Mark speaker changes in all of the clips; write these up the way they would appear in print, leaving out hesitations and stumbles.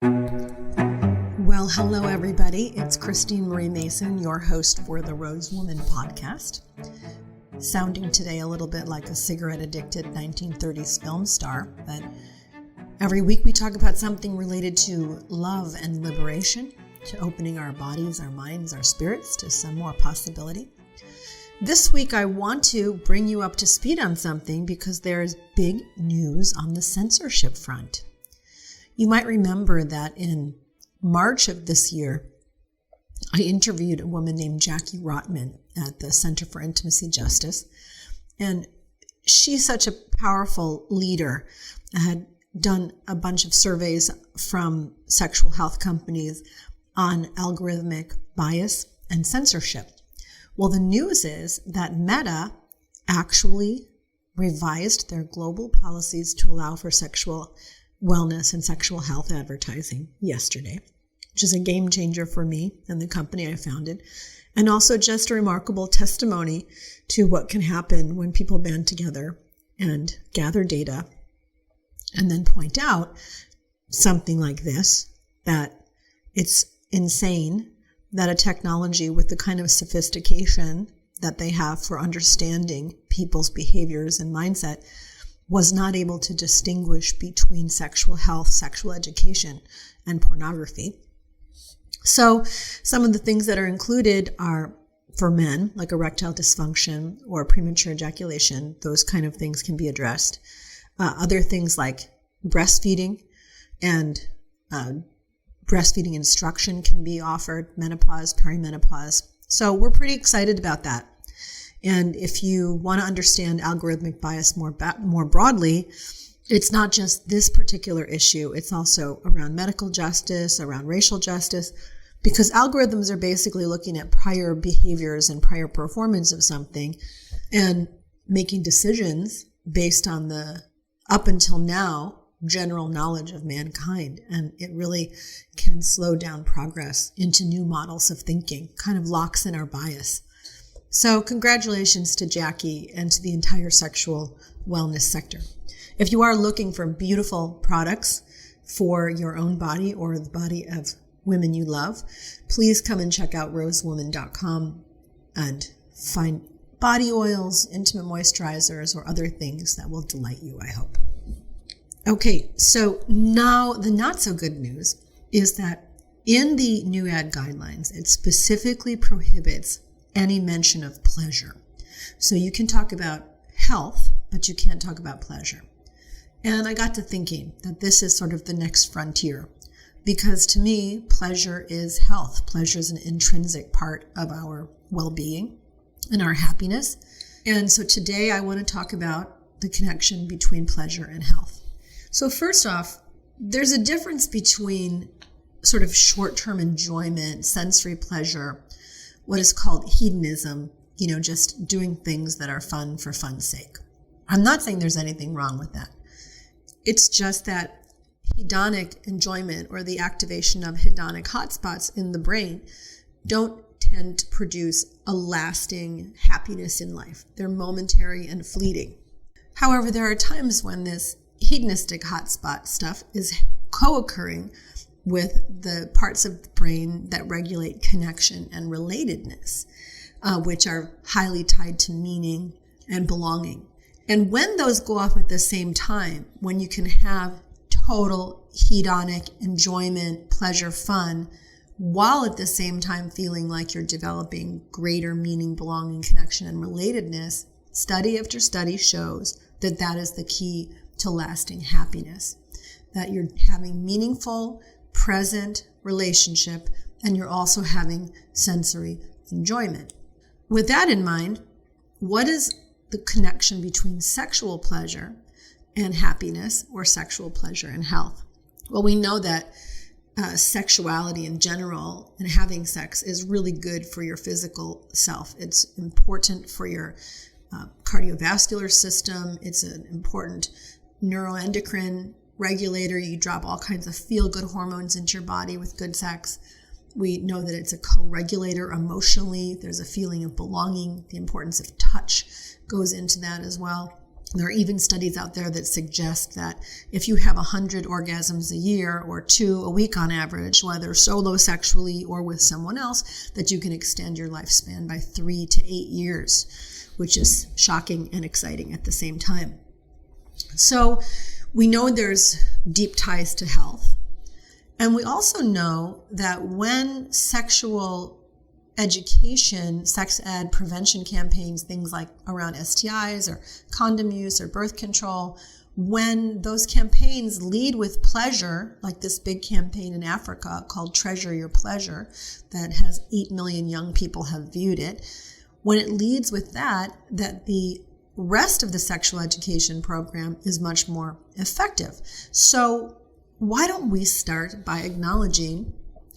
Speaker 1: Well, hello, everybody. It's Christine Marie Mason, your host for the Rose Woman podcast. Sounding today a little bit like a cigarette-addicted 1930s film star, but every week we talk about something related to love and liberation, to opening our bodies, our minds, our spirits to some more possibility. This week I want to bring you up to speed on something because there is big news on the censorship front. You might remember that in March of this year, I interviewed a woman named Jackie Rotman at the Center for Intimacy Justice, and she's such a powerful leader. I had done a bunch of surveys from sexual health companies on algorithmic bias and censorship. Well, the news is that Meta actually revised their global policies to allow for sexual wellness and sexual health advertising yesterday, which is a game changer for me and the company I founded, and also just a remarkable testimony to what can happen when people band together and gather data and then point out something like this, that it's insane that a technology with the kind of sophistication that they have for understanding people's behaviors and mindset was not able to distinguish between sexual health, sexual education, and pornography. So some of the things that are included are for men, like erectile dysfunction or premature ejaculation. Those kind of things can be addressed. Other things like breastfeeding and breastfeeding instruction can be offered, menopause, perimenopause. So we're pretty excited about that. And if you want to understand algorithmic bias more broadly, it's not just this particular issue. It's also around medical justice, around racial justice, because algorithms are basically looking at prior behaviors and prior performance of something and making decisions based on the, up until now, general knowledge of mankind. And it really can slow down progress into new models of thinking, kind of locks in our bias. So congratulations to Jackie and to the entire sexual wellness sector. If you are looking for beautiful products for your own body or the body of women you love, please come and check out rosewoman.com and find body oils, intimate moisturizers, or other things that will delight you, I hope. Okay, so now the not so good news is that in the new ad guidelines, it specifically prohibits any mention of pleasure. So you can talk about health, but you can't talk about pleasure. And I got to thinking that this is sort of the next frontier, because to me, pleasure is health. Pleasure is an intrinsic part of our well-being and our happiness. And so today I want to talk about the connection between pleasure and health. So first off, there's a difference between sort of short-term enjoyment, sensory pleasure, what is called hedonism, just doing things that are fun for fun's sake. I'm not saying there's anything wrong with that. It's just that hedonic enjoyment or the activation of hedonic hotspots in the brain don't tend to produce a lasting happiness in life. They're momentary and fleeting. However, there are times when this hedonistic hotspot stuff is co-occurring with the parts of the brain that regulate connection and relatedness, which are highly tied to meaning and belonging. And when those go off at the same time, when you can have total hedonic enjoyment, pleasure, fun, while at the same time feeling like you're developing greater meaning, belonging, connection, and relatedness, study after study shows that that is the key to lasting happiness, that you're having meaningful, present relationship, and you're also having sensory enjoyment. With that in mind, what is the connection between sexual pleasure and happiness, or sexual pleasure and health? Well, we know that sexuality in general and having sex is really good for your physical self. It's important for your cardiovascular system. It's an important neuroendocrine regulator. You drop all kinds of feel-good hormones into your body with good sex. We know that it's a co-regulator emotionally. There's a feeling of belonging. The importance of touch goes into that as well. There are even studies out there that suggest that if you have 100 orgasms a year or 2 a week on average, whether solo sexually or with someone else, that you can extend your lifespan by 3 to 8 years, which is shocking and exciting at the same time. So we know there's deep ties to health. And we also know that when sexual education, sex ed, prevention campaigns, things like around STIs or condom use or birth control, when those campaigns lead with pleasure, like this big campaign in Africa called Treasure Your Pleasure that has 8 million young people have viewed it, when it leads with that the rest of the sexual education program is much more effective. So why don't we start by acknowledging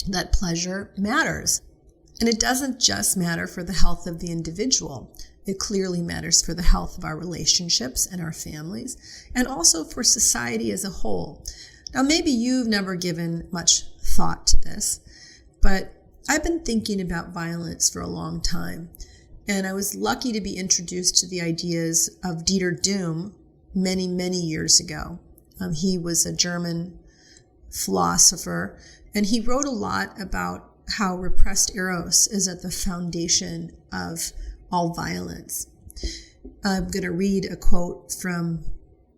Speaker 1: that pleasure matters? And it doesn't just matter for the health of the individual. It clearly matters for the health of our relationships and our families, and also for society as a whole. Now, maybe you've never given much thought to this, but I've been thinking about violence for a long time. And I was lucky to be introduced to the ideas of Dieter Doom many, many years ago. He was a German philosopher, and he wrote a lot about how repressed eros is at the foundation of all violence. I'm going to read a quote from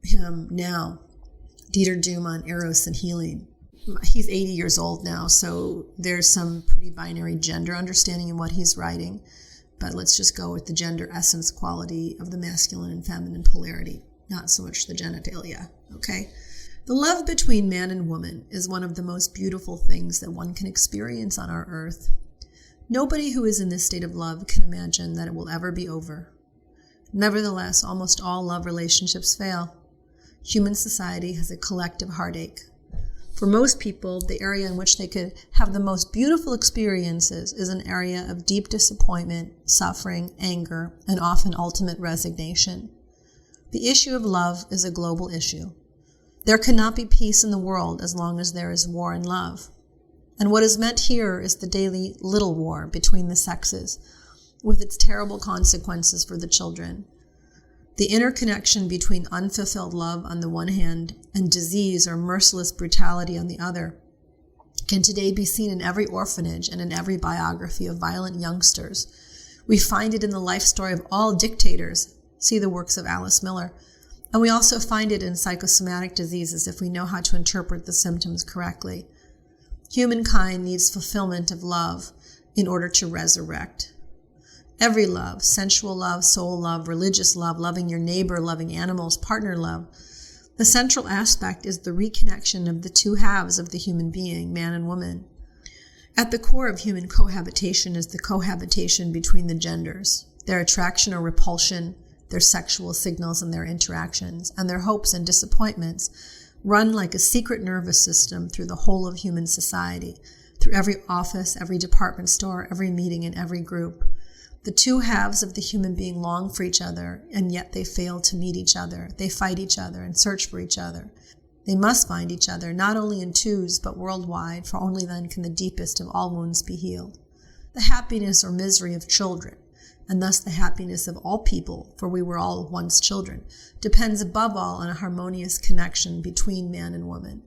Speaker 1: him now. Dieter Doom on eros and healing. He's 80 years old now, so there's some pretty binary gender understanding in what he's writing. But let's just go with the gender essence quality of the masculine and feminine polarity, not so much the genitalia, okay? The love between man and woman is one of the most beautiful things that one can experience on our earth. Nobody who is in this state of love can imagine that it will ever be over. Nevertheless, almost all love relationships fail. Human society has a collective heartache. For most people, the area in which they could have the most beautiful experiences is an area of deep disappointment, suffering, anger, and often ultimate resignation. The issue of love is a global issue. There cannot be peace in the world as long as there is war and love. And what is meant here is the daily little war between the sexes, with its terrible consequences for the children. The interconnection between unfulfilled love on the one hand and disease or merciless brutality on the other can today be seen in every orphanage and in every biography of violent youngsters. We find it in the life story of all dictators. See the works of Alice Miller. And we also find it in psychosomatic diseases if we know how to interpret the symptoms correctly. Humankind needs fulfillment of love in order to resurrect. Every love, sensual love, soul love, religious love, loving your neighbor, loving animals, partner love. The central aspect is the reconnection of the two halves of the human being, man and woman. At the core of human cohabitation is the cohabitation between the genders, their attraction or repulsion, their sexual signals and their interactions, and their hopes and disappointments run like a secret nervous system through the whole of human society, through every office, every department store, every meeting, and every group. The two halves of the human being long for each other, and yet they fail to meet each other. They fight each other and search for each other. They must find each other, not only in twos, but worldwide, for only then can the deepest of all wounds be healed. The happiness or misery of children, and thus the happiness of all people, for we were all once children, depends above all on a harmonious connection between man and woman.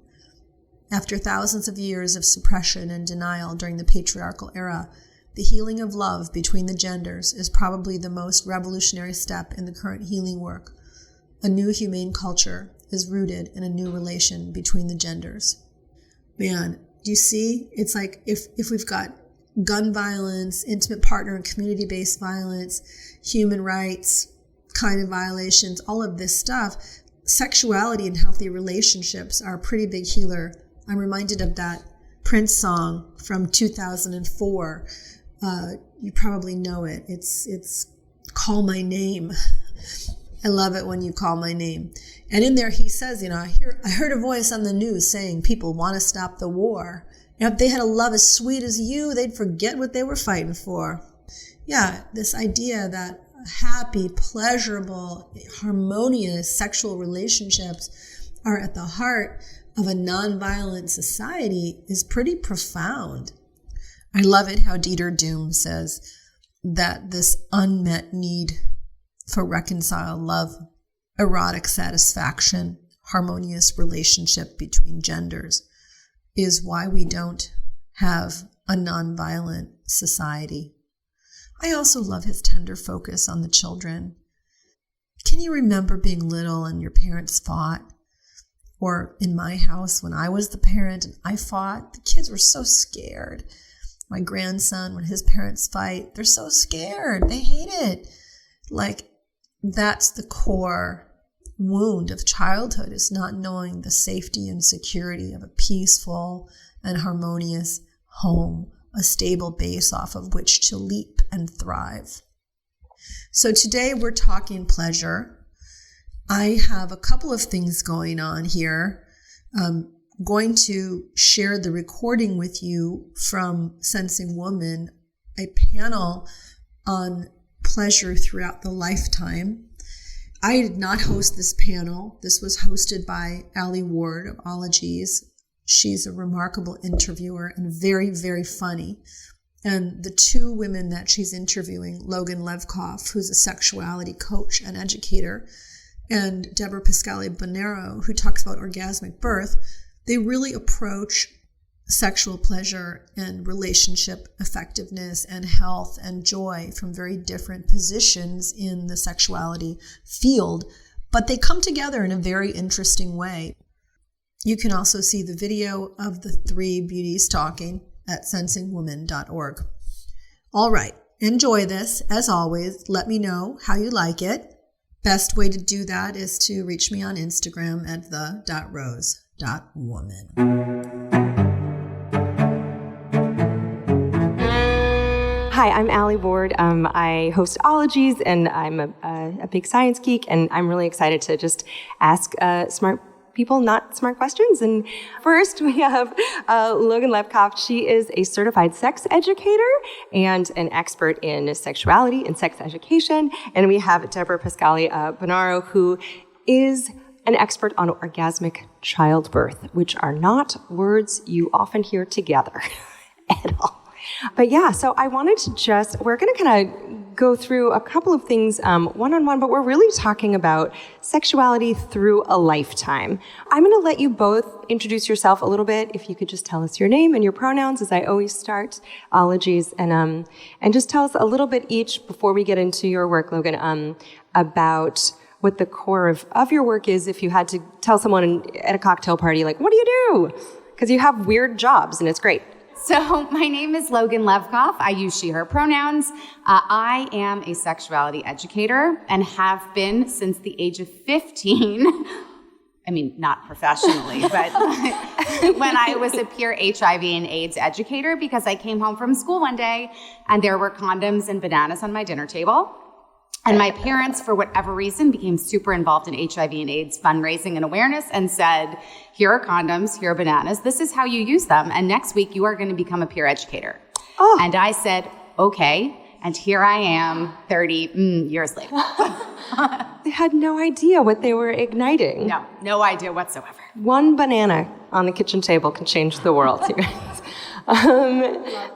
Speaker 1: After thousands of years of suppression and denial during the patriarchal era, the healing of love between the genders is probably the most revolutionary step in the current healing work. A new humane culture is rooted in a new relation between the genders. Man, do you see? It's like if we've got gun violence, intimate partner and community-based violence, human rights kind of violations, all of this stuff, sexuality and healthy relationships are a pretty big healer. I'm reminded of that Prince song from 2004. You probably know it. It's Call My Name. I love it when you call my name. And in there he says, I heard a voice on the news saying people want to stop the war. If they had a love as sweet as you, they'd forget what they were fighting for. Yeah, this idea that happy, pleasurable, harmonious sexual relationships are at the heart of a nonviolent society is pretty profound. I love it how Dieter Doom says that this unmet need for reconciled love erotic satisfaction, harmonious relationship between genders is why we don't have a nonviolent society. I also love his tender focus on the children. Can you remember being little and your parents fought? Or in my house, when I was the parent and I fought, the kids were so scared. My grandson, when his parents fight, they're so scared. They hate it. Like, that's the core wound of childhood, is not knowing the safety and security of a peaceful and harmonious home, a stable base off of which to leap and thrive. So today we're talking pleasure. I have a couple of things going on here. I'm going to share the recording with you from Sensing Woman, a panel on pleasure throughout the lifetime. I did not host this panel. This was hosted by Alie Ward of Ologies. She's a remarkable interviewer and very, very funny. And the two women that she's interviewing, Logan Levkoff, who's a sexuality coach and educator, and Debra Pascali Bonaro, who talks about orgasmic birth, they really approach sexual pleasure and relationship effectiveness and health and joy from very different positions in the sexuality field, but they come together in a very interesting way. You can also see the video of the three beauties talking at sensingwoman.org. All right, enjoy this. As always, let me know how you like it. Best way to do that is to reach me on Instagram at the.rose.woman.
Speaker 2: Hi, I'm Alie Ward. I host Ologies, and I'm a big science geek, and I'm really excited to just ask smart people not smart questions. And first, we have Logan Levkoff. She is a certified sex educator and an expert in sexuality and sex education. And we have Debra Pascali Bonaro, who is an expert on orgasmic childbirth, which are not words you often hear together at all. But yeah, so I wanted to we're going to kind of go through a couple of things one-on-one, but we're really talking about sexuality through a lifetime. I'm going to let you both introduce yourself a little bit. If you could just tell us your name and your pronouns, as I always start Ologies, and just tell us a little bit each before we get into your work, Logan, about what the core of your work is. If you had to tell someone at a cocktail party, like, what do you do? Because you have weird jobs, and it's great.
Speaker 3: So my name is Logan Levkoff. I use she, her pronouns. I am a sexuality educator and have been since the age of 15. I mean, not professionally, but when I was a peer HIV and AIDS educator, because I came home from school one day and there were condoms and bananas on my dinner table. And my parents, for whatever reason, became super involved in HIV and AIDS fundraising and awareness and said, here are condoms, here are bananas, this is how you use them, and next week you are going to become a peer educator. Oh. And I said, okay, and here I am 30 years later.
Speaker 2: They had no idea what they were igniting.
Speaker 3: No idea whatsoever.
Speaker 2: One banana on the kitchen table can change the world, you guys.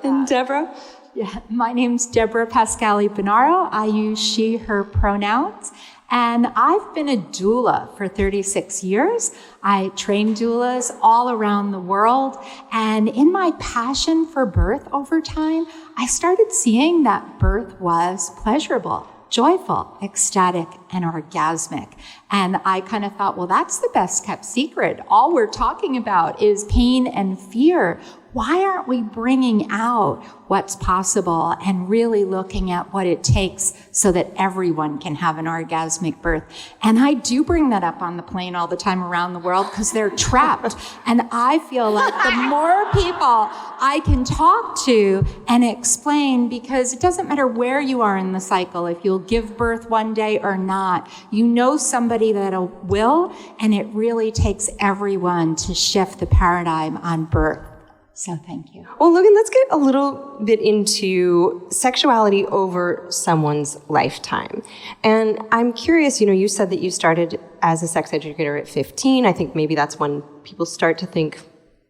Speaker 2: And Debra?
Speaker 4: Yeah, my name's Debra Pascali Bonaro. I use she, her pronouns. And I've been a doula for 36 years. I train doulas all around the world. And in my passion for birth over time, I started seeing that birth was pleasurable, joyful, ecstatic, and orgasmic. And I kind of thought, well, that's the best kept secret. All we're talking about is pain and fear. Why aren't we bringing out what's possible and really looking at what it takes so that everyone can have an orgasmic birth? And I do bring that up on the plane all the time around the world because they're trapped. And I feel like the more people I can talk to and explain, because it doesn't matter where you are in the cycle, if you'll give birth one day or not, you know somebody that will, and it really takes everyone to shift the paradigm on birth. So thank you.
Speaker 2: Well, Logan, let's get a little bit into sexuality over someone's lifetime. And I'm curious, you said that you started as a sex educator at 15. I think maybe that's when people start to think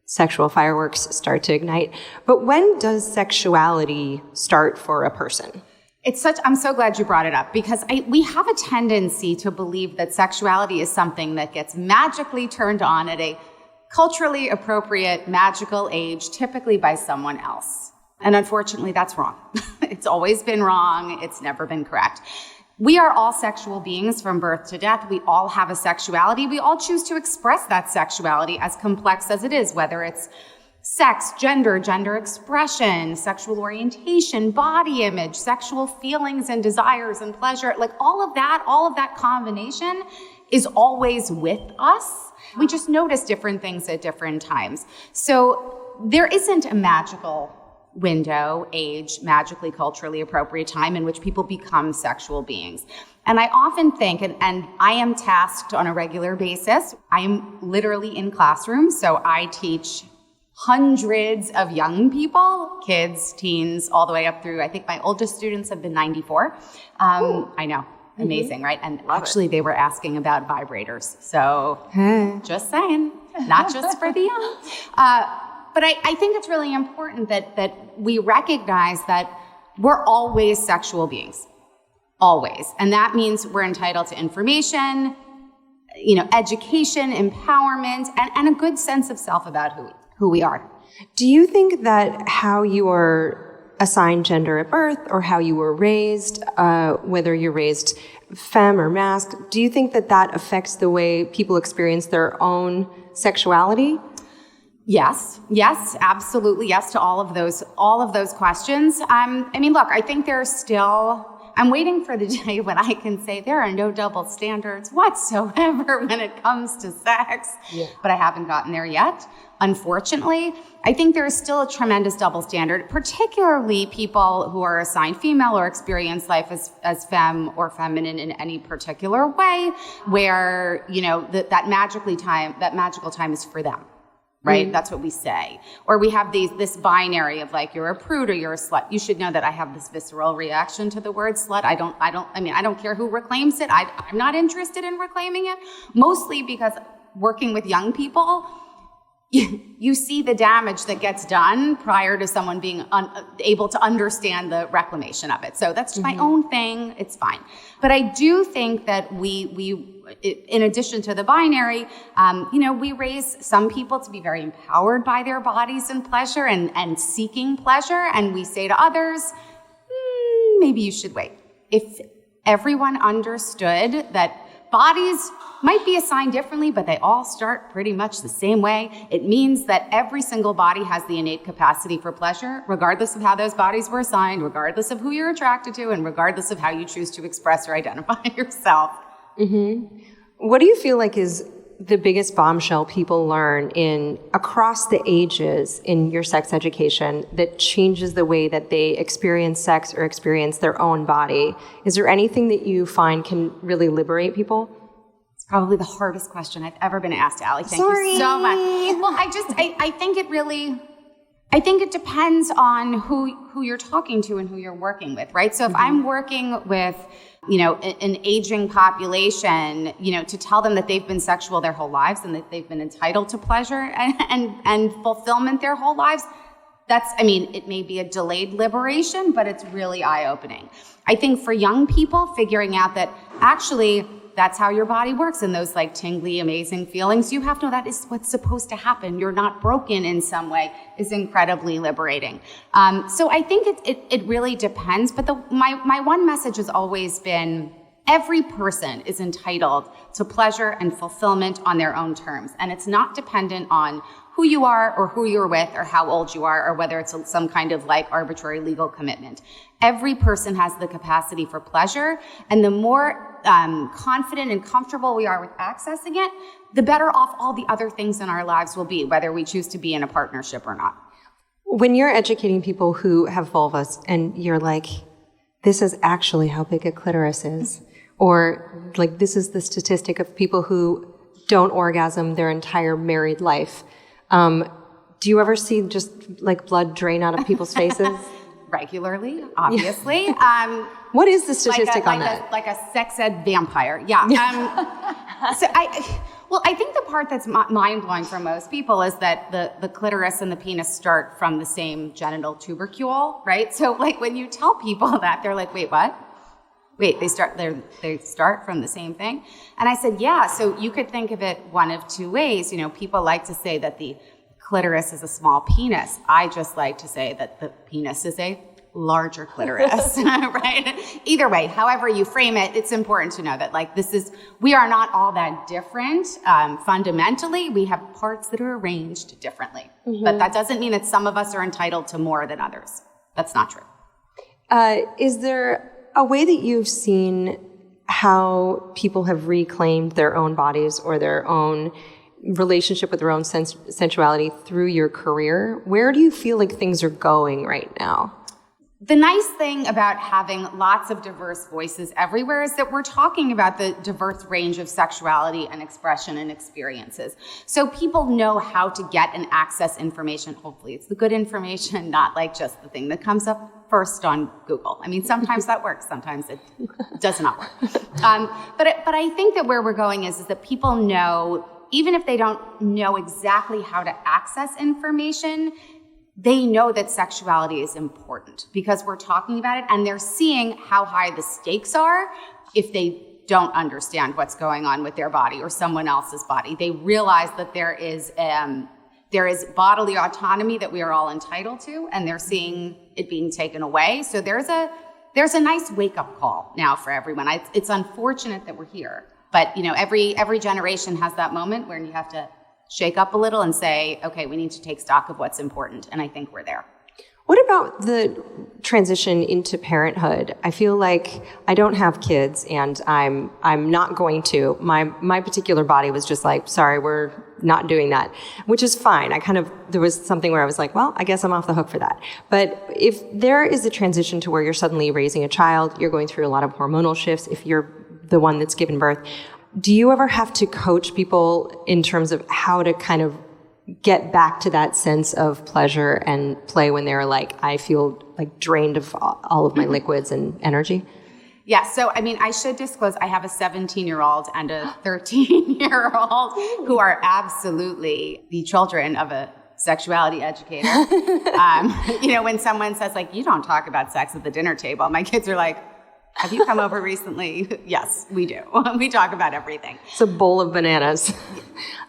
Speaker 2: sexual fireworks start to ignite. But when does sexuality start for a person?
Speaker 3: I'm so glad you brought it up, because we have a tendency to believe that sexuality is something that gets magically turned on at a culturally appropriate magical age, typically by someone else. And unfortunately, that's wrong. It's always been wrong. It's never been correct. We are all sexual beings from birth to death. We all have a sexuality. We all choose to express that sexuality, as complex as it is, whether it's sex, gender, gender expression, sexual orientation, body image, sexual feelings and desires and pleasure. Like all of that combination is always with us. We just notice different things at different times. So there isn't a magical window, age, magically culturally appropriate time in which people become sexual beings. And I often think, and I am tasked on a regular basis, I am literally in classrooms, so I teach hundreds of young people, kids, teens, all the way up through, I think my oldest students have been 94. I know. Amazing, right? And actually, they were asking about vibrators. So just saying, not just for the young. But I think it's really important that we recognize that we're always sexual beings. Always. And that means we're entitled to information, education, empowerment, and a good sense of self about who we are.
Speaker 2: Do you think that how you are assigned gender at birth, or how you were raised, whether you're raised femme or masc, do you think that affects the way people experience their own sexuality?
Speaker 3: Yes, absolutely yes to all of those questions. Look, I think I'm waiting for the day when I can say there are no double standards whatsoever when it comes to sex, but I haven't gotten there yet. Unfortunately, I think there is still a tremendous double standard, particularly people who are assigned female or experience life as femme or feminine in any particular way, where, that magical time is for them. Right? That's what we say. Or we have this binary of like, you're a prude or you're a slut. You should know that I have this visceral reaction to the word slut. I don't care who reclaims it. I'm not interested in reclaiming it, mostly because working with young people, you see the damage that gets done prior to someone being able to understand the reclamation of it. So that's my own thing. It's fine. But I do think that we in addition to the binary, we raise some people to be very empowered by their bodies and pleasure and seeking pleasure. And we say to others, maybe you should wait. If everyone understood that bodies might be assigned differently, but they all start pretty much the same way, it means that every single body has the innate capacity for pleasure, regardless of how those bodies were assigned, regardless of who you're attracted to, and regardless of how you choose to express or identify yourself.
Speaker 2: Mm-hmm. What do you feel like is the biggest bombshell people learn across the ages in your sex education that changes the way that they experience sex or experience their own body? Is there anything that you find can really liberate people?
Speaker 3: It's probably the hardest question I've ever been asked, Alie. Thank you so much. Well, I think it depends on who you're talking to and who you're working with, right? So if I'm working with an aging population, to tell them that they've been sexual their whole lives and that they've been entitled to pleasure and fulfillment their whole lives, it may be a delayed liberation, but it's really eye-opening. I think for young people, figuring out that actually that's how your body works, and those like tingly, amazing feelings, you have to know that is what's supposed to happen. You're not broken in some way, is incredibly liberating. So I think it really depends, but my one message has always been every person is entitled to pleasure and fulfillment on their own terms, and it's not dependent on who you are or who you're with or how old you are or whether it's some kind of like arbitrary legal commitment. Every person has the capacity for pleasure, and the more confident and comfortable we are with accessing it, the better off all the other things in our lives will be, whether we choose to be in a partnership or not.
Speaker 2: When you're educating people who have vulvas and you're like, this is actually how big a clitoris is, or like this is the statistic of people who don't orgasm their entire married life, do you ever see just like blood drain out of people's faces?
Speaker 3: Regularly, obviously.
Speaker 2: What is the statistic on that?
Speaker 3: Like a sex ed vampire, yeah. Well, I think the part that's mind-blowing for most people is that the clitoris and the penis start from the same genital tubercle, right? So like when you tell people that, they're like, wait, what? Wait, they start from the same thing? And I said, yeah, so you could think of it one of two ways. You know, people like to say that the clitoris is a small penis. I just like to say that the penis is a larger clitoris, right? Either way, however you frame it, it's important to know that like we are not all that different. Fundamentally, we have parts that are arranged differently. Mm-hmm. But that doesn't mean that some of us are entitled to more than others. That's not true.
Speaker 2: Is there a way that you've seen how people have reclaimed their own bodies or their own relationship with their own sensuality through your career? Where do you feel like things are going right now?
Speaker 3: The nice thing about having lots of diverse voices everywhere is that we're talking about the diverse range of sexuality and expression and experiences. So people know how to get and access information. Hopefully it's the good information, not like just the thing that comes up first on Google. I mean, sometimes that works, sometimes it does not work. But I think that where we're going is that people know, even if they don't know exactly how to access information, they know that sexuality is important because we're talking about it, and they're seeing how high the stakes are if they don't understand what's going on with their body or someone else's body. They realize that there is bodily autonomy that we are all entitled to, and they're seeing it being taken away. So there's a nice wake-up call now for everyone. It's unfortunate that we're here, but you know, every generation has that moment where you have to shake up a little and say, okay, we need to take stock of what's important. And I think we're there.
Speaker 2: What about the transition into parenthood? I feel like I don't have kids and I'm not going to. My particular body was just like, sorry, we're not doing that, which is fine. There was something where I was like, well, I guess I'm off the hook for that. But if there is a transition to where you're suddenly raising a child, you're going through a lot of hormonal shifts if you're the one that's given birth. Do you ever have to coach people in terms of how to kind of get back to that sense of pleasure and play when they're like, I feel like drained of all of my liquids and energy?
Speaker 3: Yeah, so I mean, I should disclose I have a 17-year-old and a 13-year-old who are absolutely the children of a sexuality educator. You know, when someone says like, you don't talk about sex at the dinner table, my kids are like, have you come over recently? Yes, we do. We talk about everything.
Speaker 2: It's a bowl of bananas,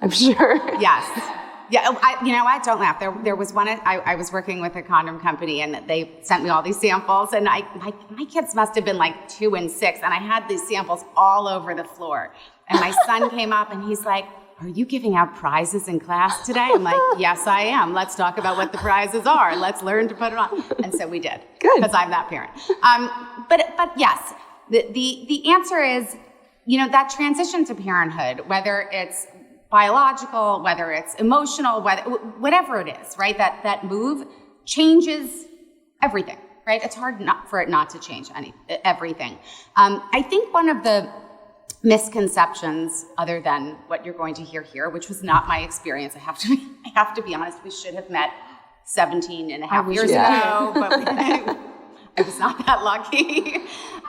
Speaker 2: I'm sure.
Speaker 3: Yes. Yeah, you know what? Don't laugh. There was one, I was working with a condom company and they sent me all these samples and my kids must have been like 2 and 6 and I had these samples all over the floor. And my son came up and he's like, are you giving out prizes in class today? I'm like, yes, I am. Let's talk about what the prizes are. Let's learn to put it on. And so we did.
Speaker 2: Good.
Speaker 3: Because I'm that parent. But yes, the answer is, you know, that transition to parenthood, whether it's biological, whether it's emotional, whatever it is, right? That move changes everything, right? It's hard for it not to change everything. I think one of the misconceptions, other than what you're going to hear here, which was not my experience, I have to be honest, we should have met 17 and a half years ago, but I was not that lucky.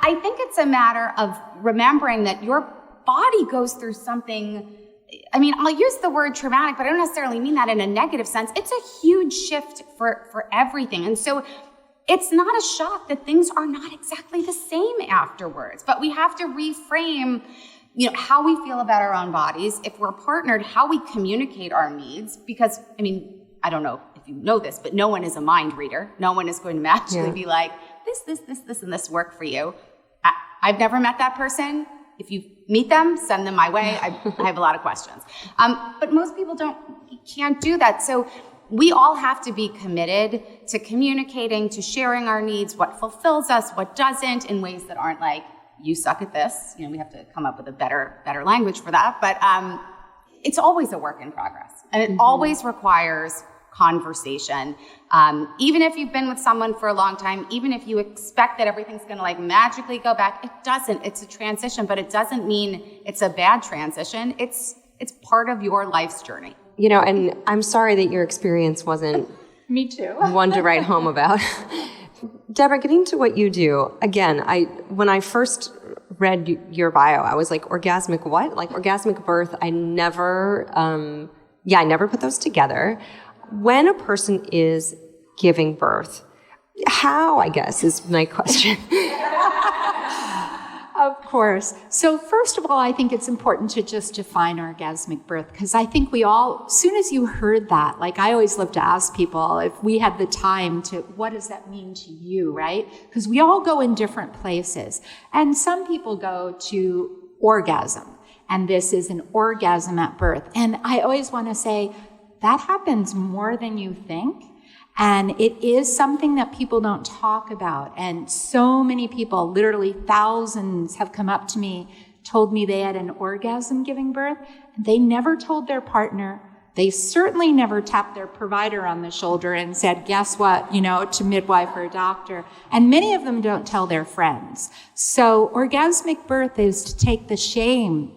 Speaker 3: I think it's a matter of remembering that your body goes through something. I mean, I'll use the word traumatic, but I don't necessarily mean that in a negative sense. It's a huge shift for everything. And so it's not a shock that things are not exactly the same afterwards, but we have to reframe, you know, how we feel about our own bodies. If we're partnered, how we communicate our needs, because, I mean, I don't know if you know this, but no one is a mind reader. No one is going to magically be like, this, and this work for you. I've never met that person. If you meet them, send them my way. I have a lot of questions. But most people can't do that. So we all have to be committed to communicating, to sharing our needs, what fulfills us, what doesn't, in ways that aren't like, you suck at this. You know, we have to come up with a better language for that. But it's always a work in progress. And it always requires conversation. Even if you've been with someone for a long time, even if you expect that everything's going to like magically go back, it doesn't. It's a transition, but it doesn't mean it's a bad transition. It's part of your life's journey.
Speaker 2: You know, and I'm sorry that your experience wasn't
Speaker 4: Me too.
Speaker 2: one to write home about. Debra, getting to what you do, again, when I first read your bio, I was like, orgasmic what? Like orgasmic birth, I never put those together. When a person is giving birth, how, I guess, is my question.
Speaker 4: Of course. So first of all, I think it's important to just define orgasmic birth, because I think we all, as soon as you heard that, like I always love to ask people if we had the time to, what does that mean to you, right? Because we all go in different places. And some people go to orgasm, and this is an orgasm at birth. And I always want to say that happens more than you think. And it is something that people don't talk about. And so many people, literally thousands, have come up to me, told me they had an orgasm giving birth. They never told their partner. They certainly never tapped their provider on the shoulder and said, guess what, to midwife or a doctor. And many of them don't tell their friends. So orgasmic birth is to take the shame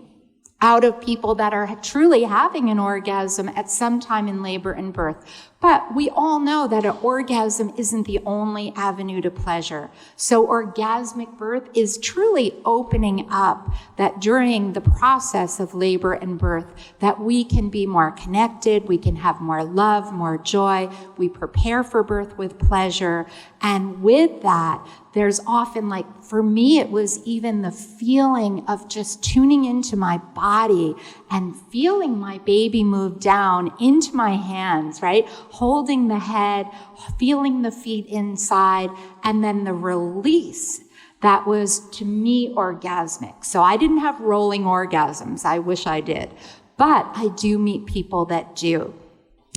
Speaker 4: out of people that are truly having an orgasm at some time in labor and birth. But we all know that an orgasm isn't the only avenue to pleasure. So orgasmic birth is truly opening up that during the process of labor and birth, that we can be more connected, we can have more love, more joy, we prepare for birth with pleasure. And with that, there's often, like, for me, it was even the feeling of just tuning into my body and feeling my baby move down into my hands, right? Holding the head, feeling the feet inside, and then the release. That was, to me, orgasmic. So I didn't have rolling orgasms. I wish I did. But I do meet people that do.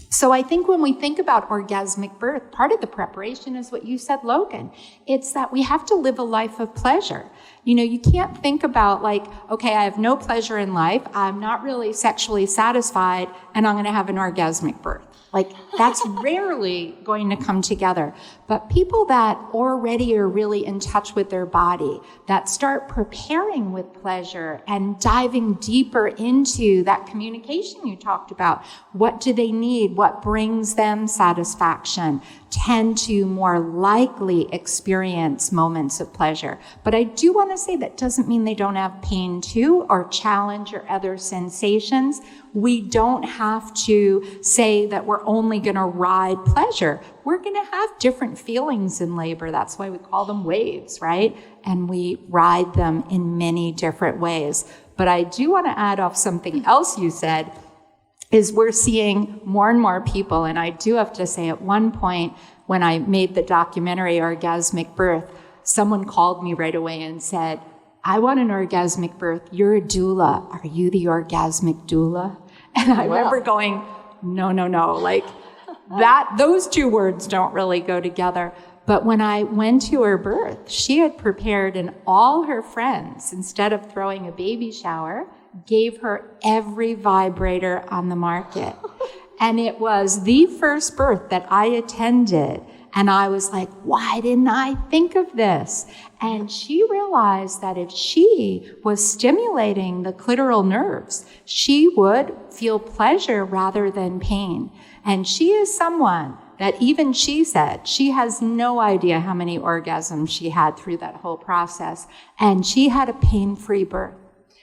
Speaker 4: So I think when we think about orgasmic birth, part of the preparation is what you said, Logan. It's that we have to live a life of pleasure. You can't think about like, okay, I have no pleasure in life, I'm not really sexually satisfied, and I'm going to have an orgasmic birth. Like, that's rarely going to come together. But people that already are really in touch with their body, that start preparing with pleasure and diving deeper into that communication you talked about, what do they need? What brings them satisfaction? Tend to more likely experience moments of pleasure. But I do want to say that doesn't mean they don't have pain too, or challenge or other sensations. We don't have to say that we're only going to ride pleasure. We're going to have different feelings in labor. That's why we call them waves, right? And we ride them in many different ways. But I do want to add off something else you said, is we're seeing more and more people, and I do have to say at one point when I made the documentary Orgasmic Birth, someone called me right away and said, I want an orgasmic birth. You're a doula. Are you the orgasmic doula? And I remember going, no. Like that, those two words don't really go together. But when I went to her birth, she had prepared, and all her friends, instead of throwing a baby shower, gave her every vibrator on the market. And it was the first birth that I attended. And I was like, why didn't I think of this? And she realized that if she was stimulating the clitoral nerves, she would feel pleasure rather than pain. And she is someone that even she said she has no idea how many orgasms she had through that whole process. And she had a pain-free birth.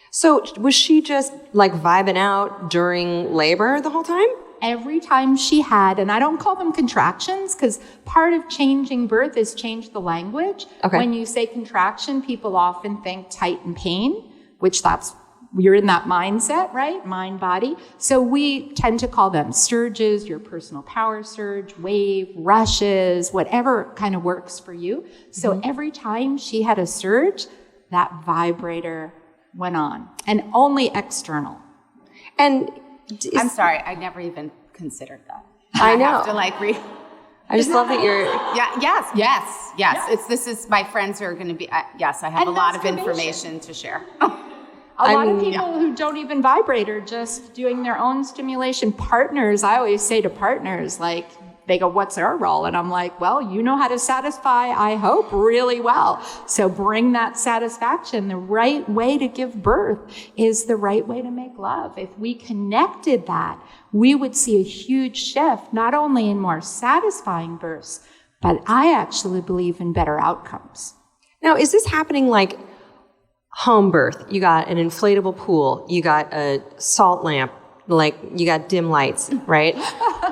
Speaker 2: So was she just like vibing out during labor the whole time?
Speaker 4: Every time she had, and I don't call them contractions, because part of changing birth is change the language. Okay. When you say contraction, people often think tight and pain, which you're in that mindset, right? Mind, body. So we tend to call them surges, your personal power surge, wave, rushes, whatever kind of works for you. So every time she had a surge, that vibrator went on, and only external.
Speaker 2: And
Speaker 3: I'm sorry, I never even considered that.
Speaker 2: I know.
Speaker 3: I have to
Speaker 2: I just love that you're.
Speaker 3: Yes. This is my friends who are going to be. Yes, I have a lot of information to share.
Speaker 4: A lot of people who don't even vibrate are just doing their own stimulation. Partners, I always say to partners, like, they go, what's our role? And I'm like, well, you know how to satisfy, I hope, really well. So bring that satisfaction. The right way to give birth is the right way to make love. If we connected that, we would see a huge shift, not only in more satisfying births, but I actually believe in better outcomes.
Speaker 2: Now, is this happening like home birth, you got an inflatable pool, you got a salt lamp, like you got dim lights, right?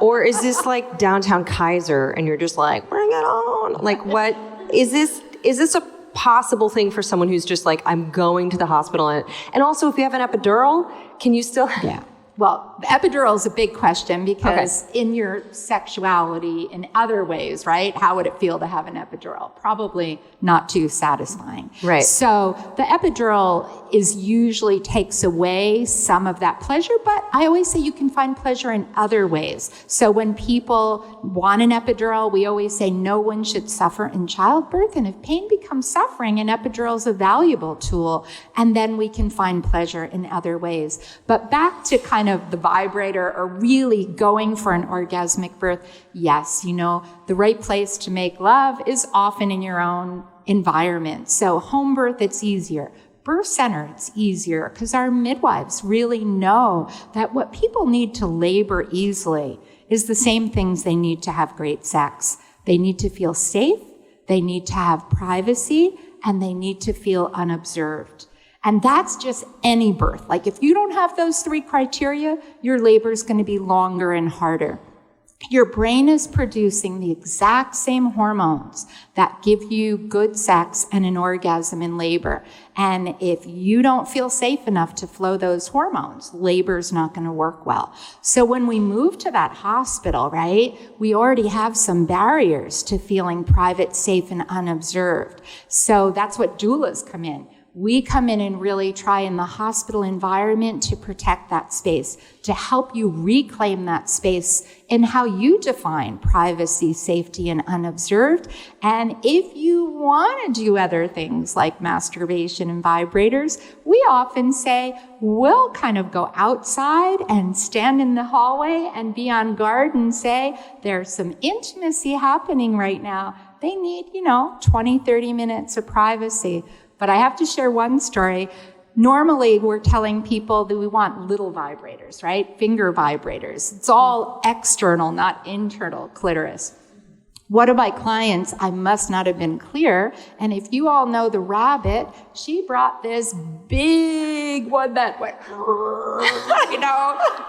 Speaker 2: Or is this like downtown Kaiser and you're just like, bring it on? Like, what is this? Is this a possible thing for someone who's just like, I'm going to the hospital? And also, if you have an epidural, can you still?
Speaker 4: Yeah. Well, the epidural is a big question because in your sexuality in other ways, right? How would it feel to have an epidural? Probably not too satisfying.
Speaker 2: Right.
Speaker 4: So the epidural usually takes away some of that pleasure, but I always say you can find pleasure in other ways. So when people want an epidural, we always say no one should suffer in childbirth. And if pain becomes suffering, an epidural is a valuable tool. And then we can find pleasure in other ways. But back to kind of the vibrator or really going for an orgasmic birth, yes, the right place to make love is often in your own environment. So home birth, it's easier. Birth center, it's easier because our midwives really know that what people need to labor easily is the same things they need to have great sex. They need to feel safe, they need to have privacy, and they need to feel unobserved. And that's just any birth. Like if you don't have those three criteria, your labor is going to be longer and harder. Your brain is producing the exact same hormones that give you good sex and an orgasm in labor. And if you don't feel safe enough to flow those hormones, labor is not going to work well. So when we move to that hospital, right, we already have some barriers to feeling private, safe, and unobserved. So that's what doulas come in. We come in and really try in the hospital environment to protect that space, to help you reclaim that space in how you define privacy, safety, and unobserved. And if you want to do other things like masturbation and vibrators, we often say, we'll kind of go outside and stand in the hallway and be on guard and say, there's some intimacy happening right now. They need, 20, 30 minutes of privacy. But I have to share one story. Normally, we're telling people that we want little vibrators, right? Finger vibrators. It's all external, not internal clitoris. One of my clients, I must not have been clear, and if you all know the rabbit, she brought this big one that went,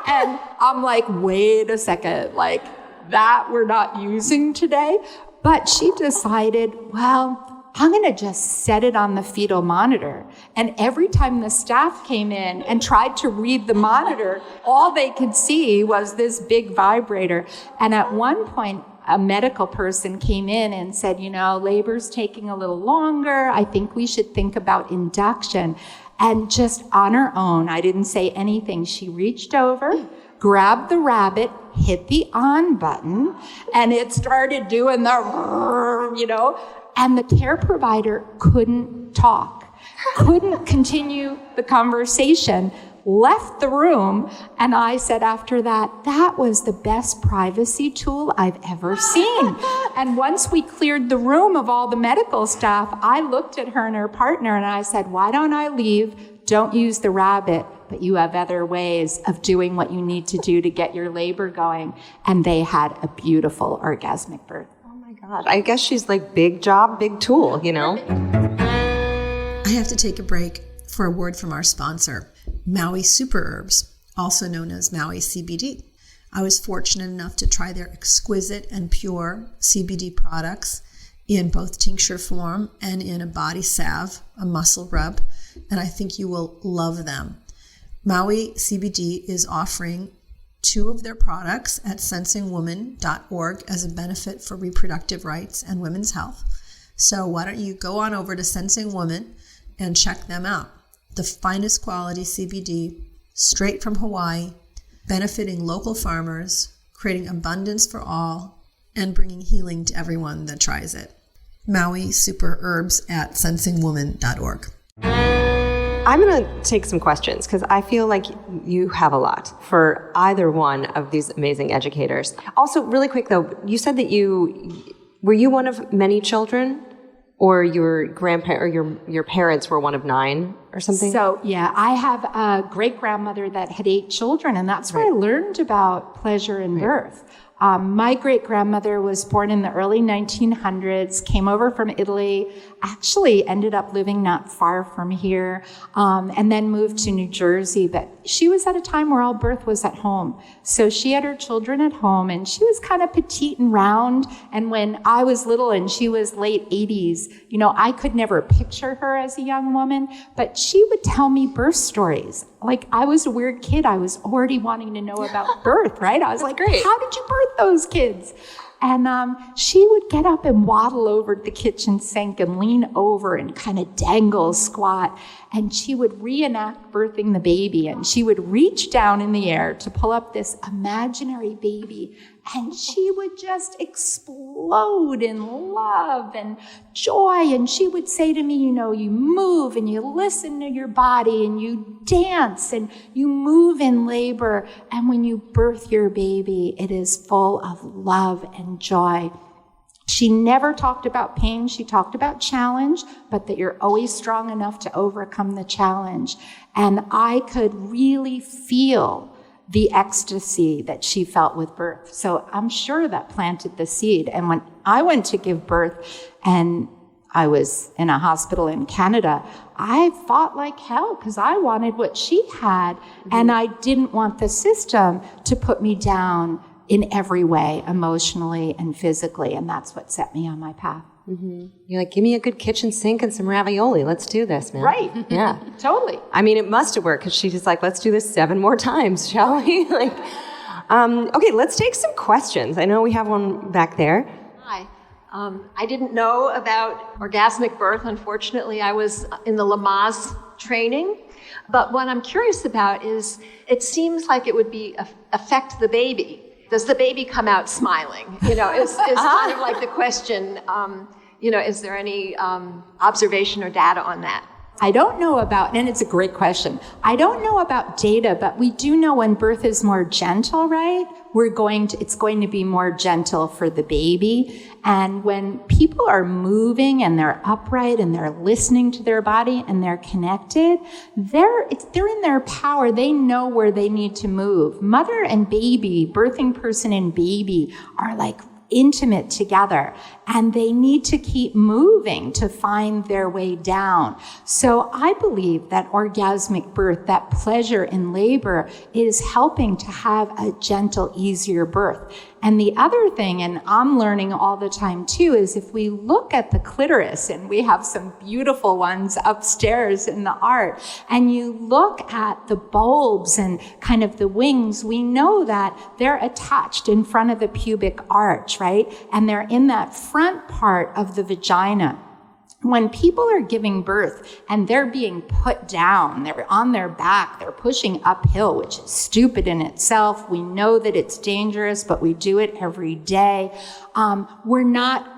Speaker 4: and I'm like, wait a second, like that we're not using today. But she decided, well, I'm going to just set it on the fetal monitor. And every time the staff came in and tried to read the monitor, all they could see was this big vibrator. And at one point, a medical person came in and said, labor's taking a little longer. I think we should think about induction. And just on her own, I didn't say anything. She reached over, grabbed the rabbit, hit the on button, and it started doing the, and the care provider couldn't talk, couldn't continue the conversation, left the room. And I said after that, that was the best privacy tool I've ever seen. And once we cleared the room of all the medical staff, I looked at her and her partner and I said, why don't I leave? Don't use the rabbit, but you have other ways of doing what you need to do to get your labor going. And they had a beautiful orgasmic birth.
Speaker 2: God, I guess she's like big job, big tool,
Speaker 1: I have to take a break for a word from our sponsor, Maui Super Herbs, also known as Maui CBD. I was fortunate enough to try their exquisite and pure CBD products in both tincture form and in a body salve, a muscle rub, and I think you will love them. Maui CBD is offering 2 of their products at sensingwoman.org as a benefit for reproductive rights and women's health. So why don't you go on over to Sensing Woman and check them out. The finest quality CBD, straight from Hawaii, benefiting local farmers, creating abundance for all, and bringing healing to everyone that tries it. Maui Super Herbs at sensingwoman.org.
Speaker 2: I'm going to take some questions because I feel like you have a lot for either one of these amazing educators. Also, really quick though, you said that were you one of many children, or your grandparent or your parents were one of 9 or something?
Speaker 4: So yeah, I have a great grandmother that had 8 children, and that's where I learned about pleasure in birth. My great-grandmother was born in the early 1900s, came over from Italy, actually ended up living not far from here, and then moved to New Jersey. But she was at a time where all birth was at home. So she had her children at home, and she was kind of petite and round. And when I was little and she was late 80s, I could never picture her as a young woman, but she would tell me birth stories. Like, I was a weird kid. I was already wanting to know about birth, right? I was like,
Speaker 2: great.
Speaker 4: How did you birth those kids? And she would get up and waddle over to the kitchen sink and lean over and kind of dangle, squat. And she would reenact birthing the baby. And she would reach down in the air to pull up this imaginary baby. And she would just explode in love and joy. And she would say to me, you move and you listen to your body and you dance and you move in labor. And when you birth your baby, it is full of love and joy. She never talked about pain. She talked about challenge, but that you're always strong enough to overcome the challenge. And I could really feel the ecstasy that she felt with birth. So I'm sure that planted the seed. And when I went to give birth and I was in a hospital in Canada, I fought like hell because I wanted what she had. And I didn't want the system to put me down in every way, emotionally and physically. And that's what set me on my path.
Speaker 2: Mm-hmm. You're like, give me a good kitchen sink and some ravioli. Let's do this, man.
Speaker 4: Right.
Speaker 2: Yeah.
Speaker 4: Totally.
Speaker 2: I mean, it must have worked because she's just like, let's do this 7 more times, shall we? Okay, let's take some questions. I know we have one back there.
Speaker 5: Hi. I didn't know about orgasmic birth. Unfortunately, I was in the Lamaze training. But what I'm curious about is, it seems like it would affect the baby. Does the baby come out smiling? Is kind of like the question, is there any observation or data on that?
Speaker 4: I don't know about, and it's a great question. I don't know about data, but we do know when birth is more gentle, right? It's going to be more gentle for the baby. And when people are moving and they're upright and they're listening to their body and they're connected, they're in their power. They know where they need to move. Mother and baby, birthing person and baby are like intimate together, and they need to keep moving to find their way down. So I believe that orgasmic birth, that pleasure in labor, is helping to have a gentle, easier birth. And the other thing, and I'm learning all the time too, is if we look at the clitoris, and we have some beautiful ones upstairs in the art, and you look at the bulbs and kind of the wings, we know that they're attached in front of the pubic arch, right? And they're in that front part of the vagina. When people are giving birth and they're being put down, they're on their back, they're pushing uphill, which is stupid in itself. We know that it's dangerous, but we do it every day. We're not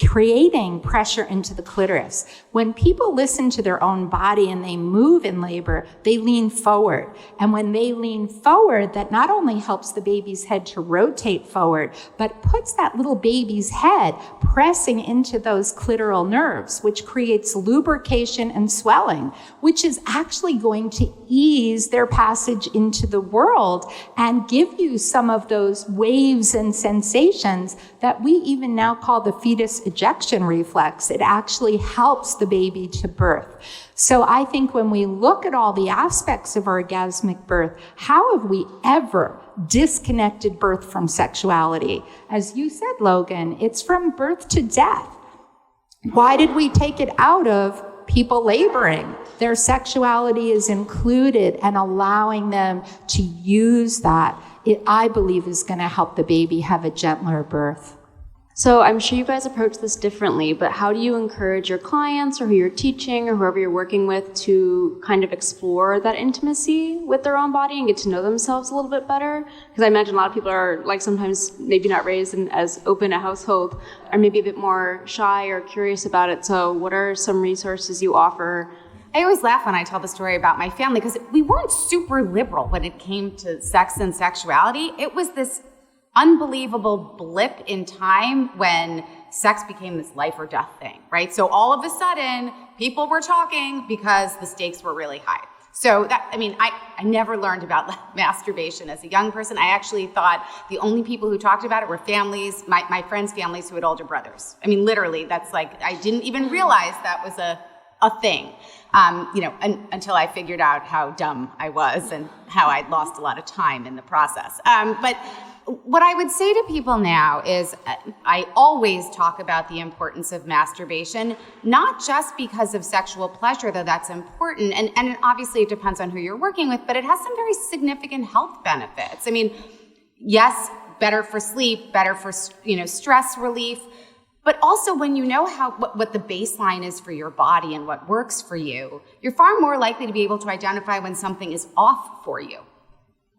Speaker 4: creating pressure into the clitoris. When people listen to their own body and they move in labor, they lean forward. And when they lean forward, that not only helps the baby's head to rotate forward, but puts that little baby's head pressing into those clitoral nerves, which creates lubrication and swelling, which is actually going to ease their passage into the world and give you some of those waves and sensations that we even now call the fetus ejection reflex. It actually helps the baby to birth. So I think when we look at all the aspects of orgasmic birth, how have we ever disconnected birth from sexuality? As you said, Logan, it's from birth to death. Why did we take it out of people laboring? Their sexuality is included, and allowing them to use that, I believe, is going to help the baby have a gentler birth.
Speaker 6: So I'm sure you guys approach this differently, but how do you encourage your clients or who you're teaching or whoever you're working with to kind of explore that intimacy with their own body and get to know themselves a little bit better? Because I imagine a lot of people are like sometimes maybe not raised in as open a household, or maybe a bit more shy or curious about it. So what are some resources you offer?
Speaker 3: I always laugh when I tell the story about my family because we weren't super liberal when it came to sex and sexuality. It was this unbelievable blip in time when sex became this life or death thing, right? So all of a sudden, people were talking because the stakes were really high. So that, I never learned about masturbation as a young person. I actually thought the only people who talked about it were families, my friends' families who had older brothers. I mean, literally, that's like, I didn't even realize that was a thing, until I figured out how dumb I was and how I'd lost a lot of time in the process. But what I would say to people now is I always talk about the importance of masturbation, not just because of sexual pleasure, though that's important, and obviously it depends on who you're working with, but it has some very significant health benefits. I mean, yes, better for sleep, better for stress relief, but also when you know what the baseline is for your body and what works for you, you're far more likely to be able to identify when something is off for you.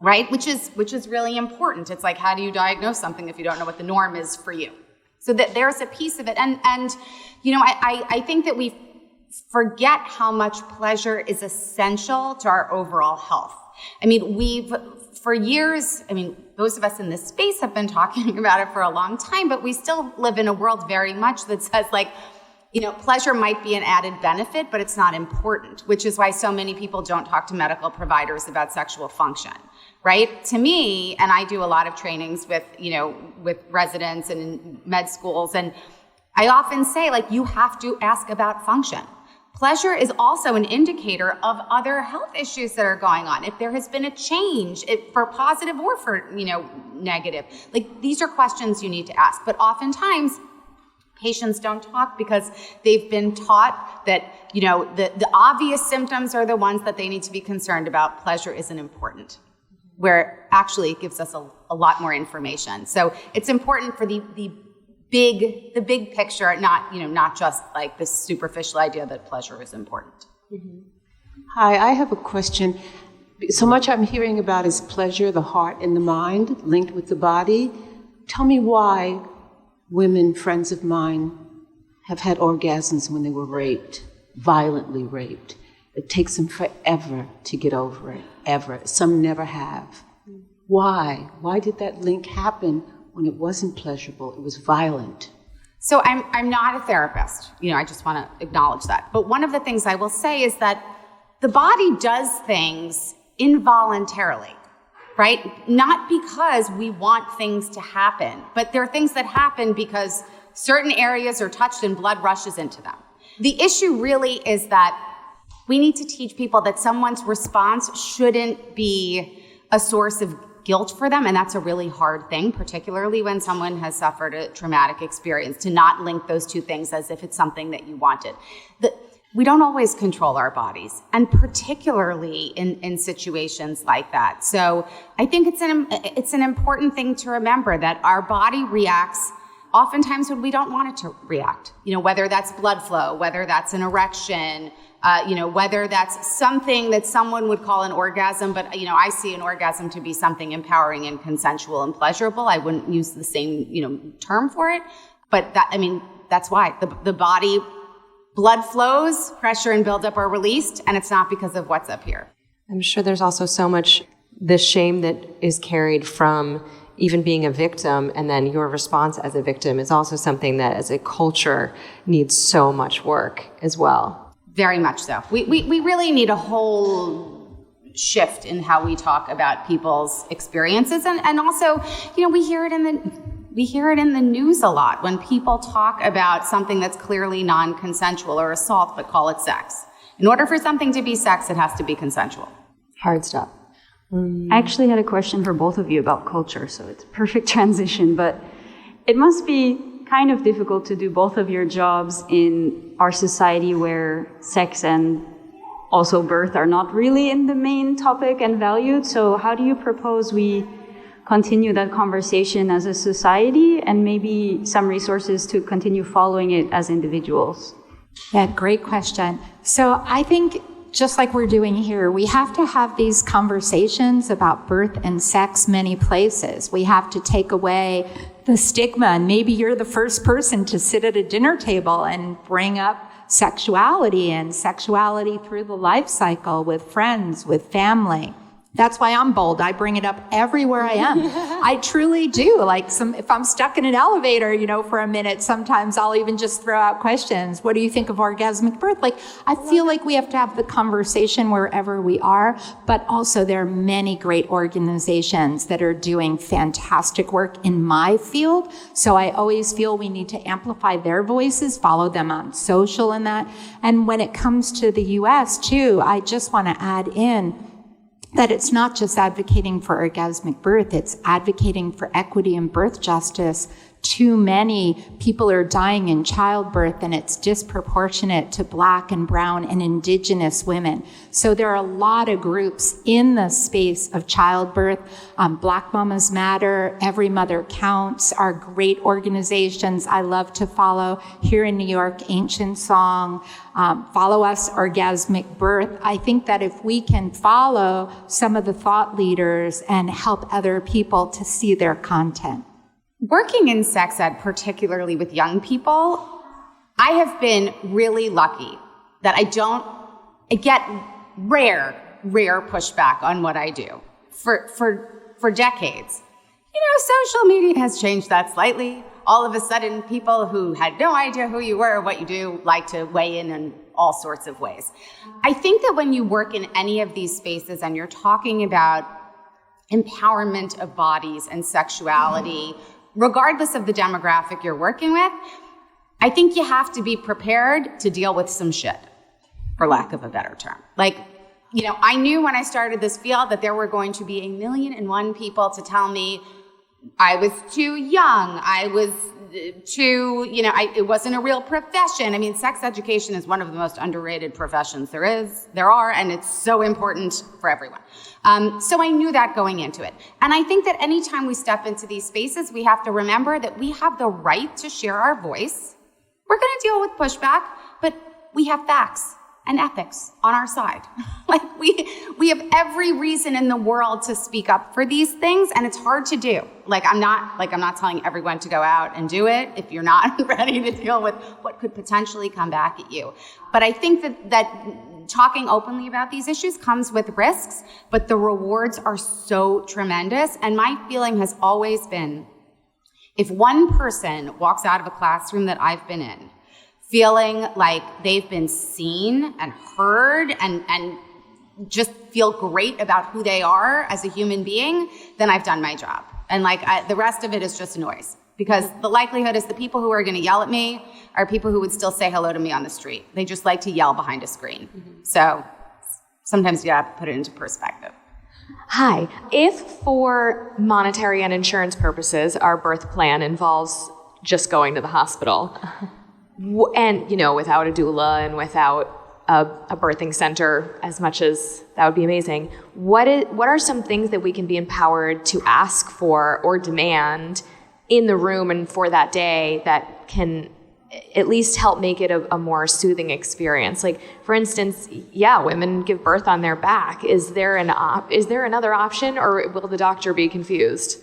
Speaker 3: Right? Which is really important. It's like, how do you diagnose something if you don't know what the norm is for you? So that there's a piece of it. And I think that we forget how much pleasure is essential to our overall health. I mean, for years, those of us in this space have been talking about it for a long time, but we still live in a world very much that says, like, pleasure might be an added benefit, but it's not important, which is why so many people don't talk to medical providers about sexual function. Right? To me, and I do a lot of trainings with residents and in med schools, and I often say, like, you have to ask about function. Pleasure is also an indicator of other health issues that are going on. If there has been a change, for positive or for, negative, like, these are questions you need to ask. But oftentimes, patients don't talk because they've been taught that, the obvious symptoms are the ones that they need to be concerned about. Pleasure isn't important, where actually it gives us a lot more information. So it's important for the big picture, not just like this superficial idea that pleasure is important.
Speaker 7: Mm-hmm. Hi, I have a question. So much I'm hearing about is pleasure, the heart and the mind linked with the body. Tell me why women, friends of mine, have had orgasms when they were raped, violently raped. It takes them forever to get over it, ever. Some never have. Why? Why did that link happen when it wasn't pleasurable? It was violent.
Speaker 3: So I'm not a therapist. I just want to acknowledge that. But one of the things I will say is that the body does things involuntarily, right? Not because we want things to happen, but there are things that happen because certain areas are touched and blood rushes into them. The issue really is that we need to teach people that someone's response shouldn't be a source of guilt for them, and that's a really hard thing, particularly when someone has suffered a traumatic experience, to not link those two things as if it's something that you wanted. We don't always control our bodies, and particularly in situations like that. So I think it's an important thing to remember that our body reacts oftentimes when we don't want it to react. Whether that's blood flow, whether that's an erection, whether that's something that someone would call an orgasm, but, I see an orgasm to be something empowering and consensual and pleasurable. I wouldn't use the same, term for it, but that's why the body, blood flows, pressure and buildup are released, and it's not because of what's up here.
Speaker 2: I'm sure there's also so much the shame that is carried from even being a victim, and then your response as a victim is also something that as a culture needs so much work as well.
Speaker 3: Very much so. We really need a whole shift in how we talk about people's experiences, and also, we hear it in the news a lot when people talk about something that's clearly non-consensual or assault, but call it sex. In order for something to be sex, it has to be consensual.
Speaker 2: Hard stuff.
Speaker 6: I actually had a question for both of you about culture, so it's a perfect transition, but it must be kind of difficult to do both of your jobs in our society where sex and also birth are not really in the main topic and valued. So how do you propose we continue that conversation as a society, and maybe some resources to continue following it as individuals?
Speaker 4: Yeah, great question. So I think just like we're doing here, we have to have these conversations about birth and sex many places. We have to take away the stigma, and maybe you're the first person to sit at a dinner table and bring up sexuality and sexuality through the life cycle with friends, with family. That's why I'm bold. I bring it up everywhere I am. I truly do. Like if I'm stuck in an elevator, for a minute, sometimes I'll even just throw out questions. What do you think of orgasmic birth? Like, I feel like we have to have the conversation wherever we are, but also there are many great organizations that are doing fantastic work in my field. So I always feel we need to amplify their voices, follow them on social and that. And when it comes to the US too, I just want to add in that it's not just advocating for orgasmic birth, it's advocating for equity and birth justice. Too many people are dying in childbirth, and it's disproportionate to Black and brown and indigenous women. So there are a lot of groups in the space of childbirth. Black Mamas Matter, Every Mother Counts are great organizations I love to follow. Here in New York, Ancient Song, Follow Us, Orgasmic Birth. I think that if we can follow some of the thought leaders and help other people to see their content.
Speaker 3: Working in sex ed, particularly with young people, I have been really lucky that I get rare pushback on what I do for decades. Social media has changed that slightly. All of a sudden, people who had no idea who you were or what you do like to weigh in all sorts of ways. I think that when you work in any of these spaces and you're talking about empowerment of bodies and sexuality, regardless of the demographic you're working with, I think you have to be prepared to deal with some shit, for lack of a better term. I knew when I started this field that there were going to be 1,000,001 people to tell me I was too young, I was too, it wasn't a real profession. I mean, sex education is one of the most underrated professions there are, and it's so important for everyone. So I knew that going into it. And I think that anytime we step into these spaces, we have to remember that we have the right to share our voice. We're going to deal with pushback, but we have facts and ethics on our side. We have every reason in the world to speak up for these things, and it's hard to do. I'm not telling everyone to go out and do it if you're not ready to deal with what could potentially come back at you. But I think that talking openly about these issues comes with risks, but the rewards are so tremendous. And my feeling has always been, if one person walks out of a classroom that I've been in feeling like they've been seen and heard and just feel great about who they are as a human being, then I've done my job. And the rest of it is just noise. Because the likelihood is the people who are going to yell at me are people who would still say hello to me on the street. They just like to yell behind a screen. Mm-hmm. So sometimes you have to put it into perspective.
Speaker 2: Hi. If for monetary and insurance purposes, our birth plan involves just going to the hospital, and, without a doula and without a birthing center, as much as that would be amazing, what are some things that we can be empowered to ask for or demand in the room and for that day that can at least help make it a more soothing experience? For instance, women give birth on their back. Is there another option, or will the doctor be confused?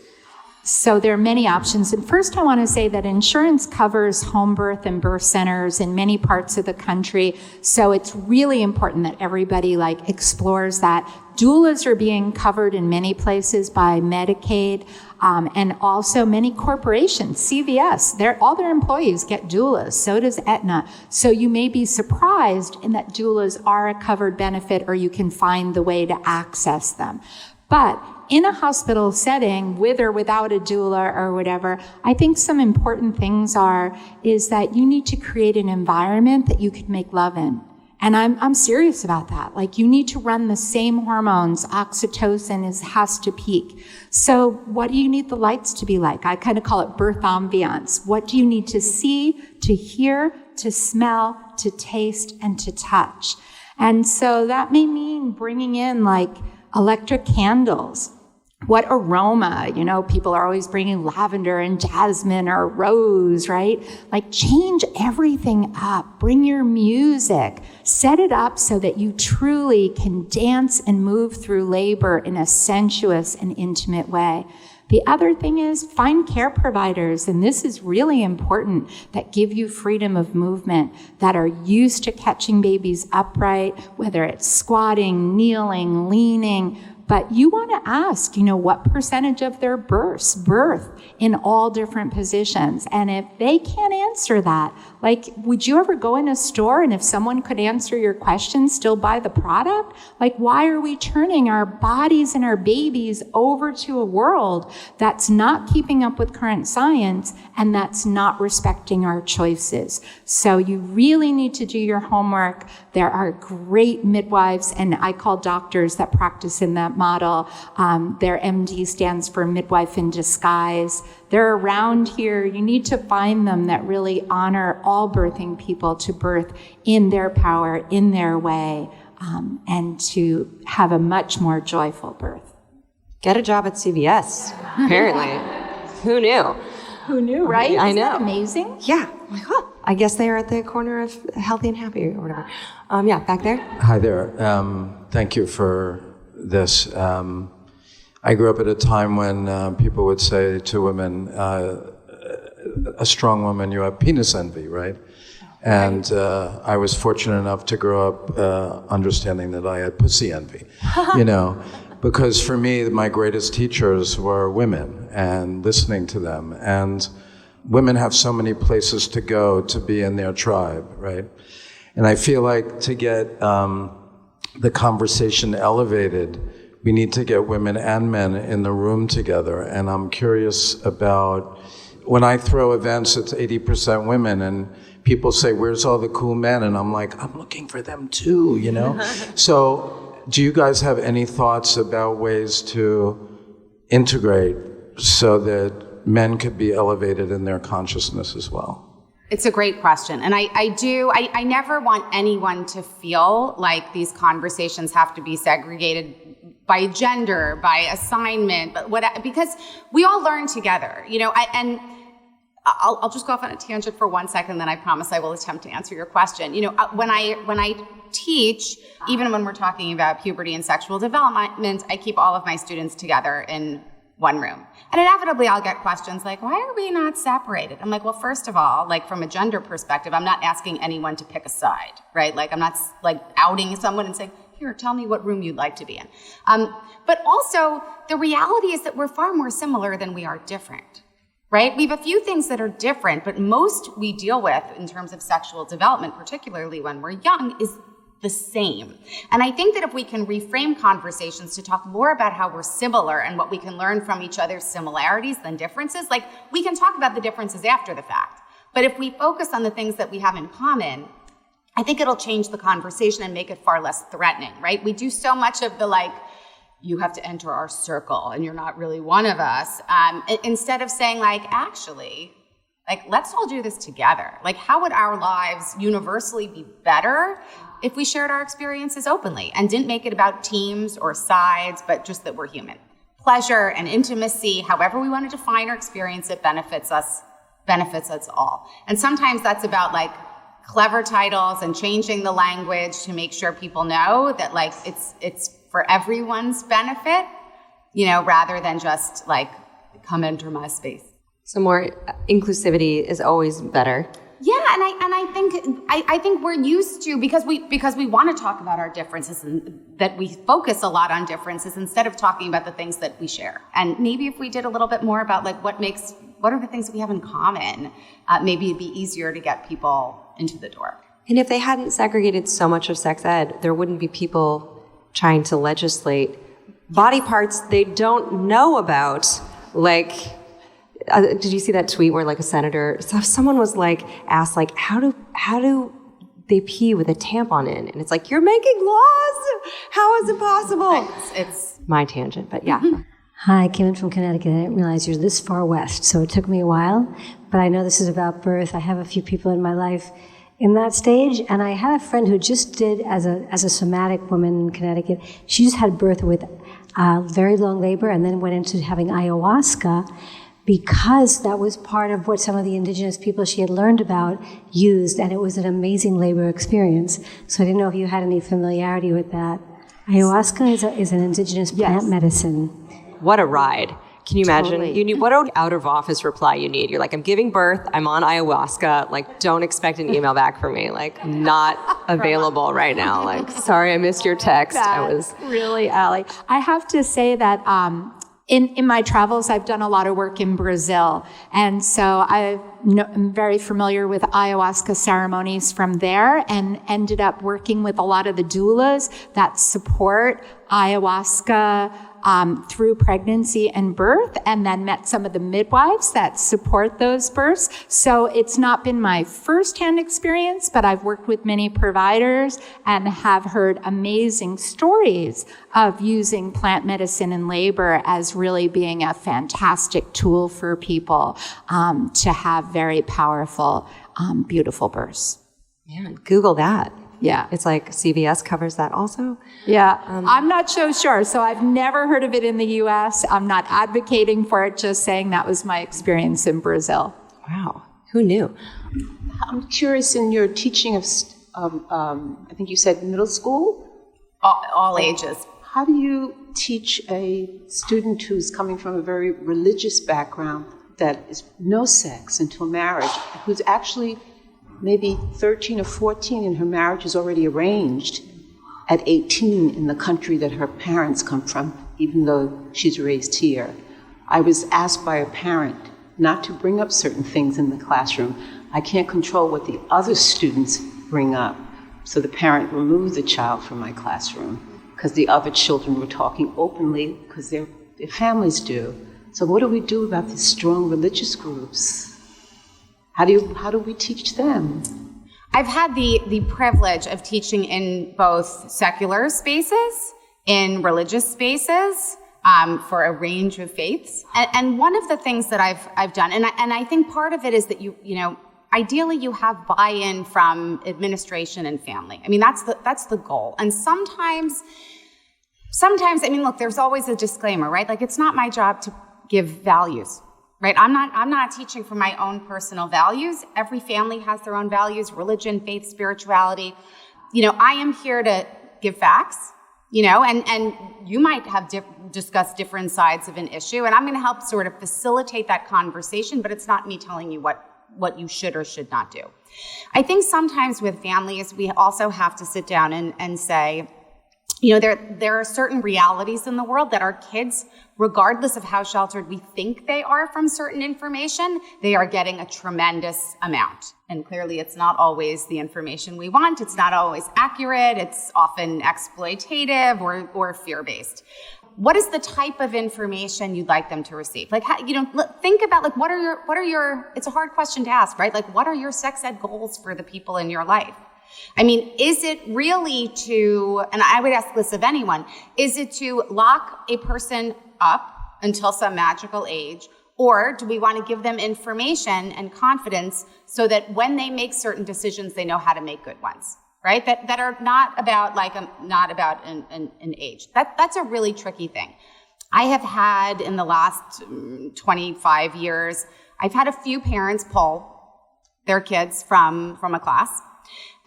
Speaker 4: So there are many options. And first I want to say that insurance covers home birth and birth centers in many parts of the country. So it's really important that everybody explores that. Doulas are being covered in many places by Medicaid, and also many corporations. CVS, all their employees get doulas. So does Aetna. So you may be surprised in that doulas are a covered benefit, or you can find the way to access them. But in a hospital setting, with or without a doula or whatever, I think some important things is that you need to create an environment that you can make love in. And I'm serious about that. You need to run the same hormones. Oxytocin has to peak. So what do you need the lights to be like? I kind of call it birth ambiance. What do you need to see, to hear, to smell, to taste, and to touch? And so that may mean bringing in electric candles. What aroma? People are always bringing lavender and jasmine or rose, right? Change everything up. Bring your music. Set it up so that you truly can dance and move through labor in a sensuous and intimate way. The other thing is find care providers, and this is really important, that give you freedom of movement, that are used to catching babies upright, whether it's squatting, kneeling, leaning. But you want to ask, what percentage of their birth in all different positions. And if they can't answer that, like, would you ever go in a store and if someone could answer your question, still buy the product? Like, why are we turning our bodies and our babies over to a world that's not keeping up with current science and that's not respecting our choices? So you really need to do your homework. There are great midwives, and I call doctors that practice in that model. Their MD stands for midwife in disguise. They're around here. You need to find them that really honor all birthing people to birth in their power, in their way, and to have a much more joyful birth.
Speaker 2: Get a job at CVS, apparently. Who knew?
Speaker 4: Who knew, right?
Speaker 2: I know.
Speaker 4: Isn't that amazing?
Speaker 2: Yeah. Like, huh. I guess they are at the corner of healthy and happy or whatever. Yeah, back there.
Speaker 8: Hi there. Thank you for this. I grew up at a time when people would say to women, a strong woman, you have penis envy, right? And I was fortunate enough to grow up understanding that I had pussy envy, because for me, my greatest teachers were women and listening to them. And women have so many places to go to be in their tribe, right? And I feel like to get the conversation elevated, we need to get women and men in the room together. And I'm curious about, when I throw events, it's 80% women, and people say, where's all the cool men? And I'm like, I'm looking for them too, So do you guys have any thoughts about ways to integrate so that men could be elevated in their consciousness as well?
Speaker 3: It's a great question. And I never want anyone to feel like these conversations have to be segregated by gender, by assignment, because we all learn together, and I'll just go off on a tangent for 1 second, then I promise I will attempt to answer your question. When I teach, even when we're talking about puberty and sexual development, I keep all of my students together in one room. And inevitably I'll get questions like, why are we not separated? I'm like, well, first of all, like from a gender perspective, I'm not asking anyone to pick a side, right? Like I'm not like outing someone and saying, here, tell me what room you'd like to be in. But also the reality is that we're far more similar than we are different, right? We have a few things that are different, but most we deal with in terms of sexual development, particularly when we're young, is the same. And I think that if we can reframe conversations to talk more about how we're similar and what we can learn from each other's similarities than differences, like we can talk about the differences after the fact. But if we focus on the things that we have in common, I think it'll change the conversation and make it far less threatening, right? We do so much of the like, you have to enter our circle and you're not really one of us, instead of saying like, actually, like, let's all do this together. Like, how would our lives universally be better if we shared our experiences openly and didn't make it about teams or sides, but just that we're human? Pleasure and intimacy, however we want to define or experience it, benefits us all. And sometimes that's about like clever titles and changing the language to make sure people know that like it's for everyone's benefit, rather than just like, come enter my space.
Speaker 2: So more inclusivity is always better.
Speaker 3: Yeah, and I think we're used to, because we want to talk about our differences and that we focus a lot on differences instead of talking about the things that we share. And maybe if we did a little bit more about like what are the things that we have in common, maybe it'd be easier to get people into the door.
Speaker 2: And if they hadn't segregated so much of sex ed, there wouldn't be people trying to legislate body parts they don't know about. Like, did you see that tweet where like a senator, someone was like, asked like, how do they pee with a tampon in? And it's like, you're making laws. How is it possible?
Speaker 3: It's
Speaker 2: my tangent, but yeah.
Speaker 9: Hi, Kim from Connecticut. I didn't realize you're this far west, so it took me a while. But I know this is about birth. I have a few people in my life in that stage, and I had a friend who just did, as a somatic woman in Connecticut, she just had birth with very long labor and then went into having ayahuasca because that was part of what some of the indigenous people she had learned about used, and it was an amazing labor experience. So I didn't know if you had any familiarity with that. Ayahuasca is an indigenous plant medicine.
Speaker 2: What a ride. Can you imagine?
Speaker 5: Totally.
Speaker 2: What an out-of-office reply you need? You're like, I'm giving birth, I'm on ayahuasca, like, don't expect an email back from me, like, not available right now, like, sorry I missed your text.
Speaker 4: Really, Alie. I have to say that in my travels, I've done a lot of work in Brazil, and so I'm very familiar with ayahuasca ceremonies from there, and ended up working with a lot of the doulas that support ayahuasca through pregnancy and birth, and then met some of the midwives that support those births. So it's not been my firsthand experience, but I've worked with many providers and have heard amazing stories of using plant medicine in labor as really being a fantastic tool for people to have very powerful, beautiful births.
Speaker 2: Yeah, Google that.
Speaker 4: Yeah.
Speaker 2: It's like CVS covers that also?
Speaker 4: Yeah. I'm not so sure. So I've never heard of it in the U.S. I'm not advocating for it, just saying that was my experience in Brazil.
Speaker 2: Wow. Who knew?
Speaker 7: I'm curious, in your teaching of, I think you said middle school?
Speaker 3: All ages.
Speaker 7: How do you teach a student who's coming from a very religious background that is no sex until marriage, who's actually maybe 13 or 14 and her marriage is already arranged at 18 in the country that her parents come from, even though she's raised here? I was asked by a parent not to bring up certain things in the classroom. I can't control what the other students bring up. So the parent removed the child from my classroom because the other children were talking openly because their families do. So what do we do about these strong religious groups? How do we teach them?
Speaker 3: I've had the privilege of teaching in both secular spaces, in religious spaces, for a range of faiths. And one of the things that I've done, and I think part of it is that you know, ideally you have buy-in from administration and family. I mean, that's the goal. And sometimes, I mean, look, there's always a disclaimer, right? Like, it's not my job to give values. Right? I'm not teaching from my own personal values. Every family has their own values, religion, faith, spirituality. You know, I am here to give facts, you know, and you might have discussed different sides of an issue, and I'm going to help sort of facilitate that conversation, but it's not me telling you what you should or should not do. I think sometimes with families, we also have to sit down and say, you know, there are certain realities in the world that our kids, regardless of how sheltered we think they are from certain information, they are getting a tremendous amount. And clearly it's not always the information we want. It's not always accurate. It's often exploitative or fear-based. What is the type of information you'd like them to receive? Like, how, you know, think about, like, what are your, it's a hard question to ask, right? Like, what are your sex ed goals for the people in your life? I mean, is it really to, and I would ask this of anyone, is it to lock a person up until some magical age, or do we want to give them information and confidence so that when they make certain decisions, they know how to make good ones, right? That are not about an age. That's a really tricky thing. I have had in the last 25 years, I've had a few parents pull their kids from a class.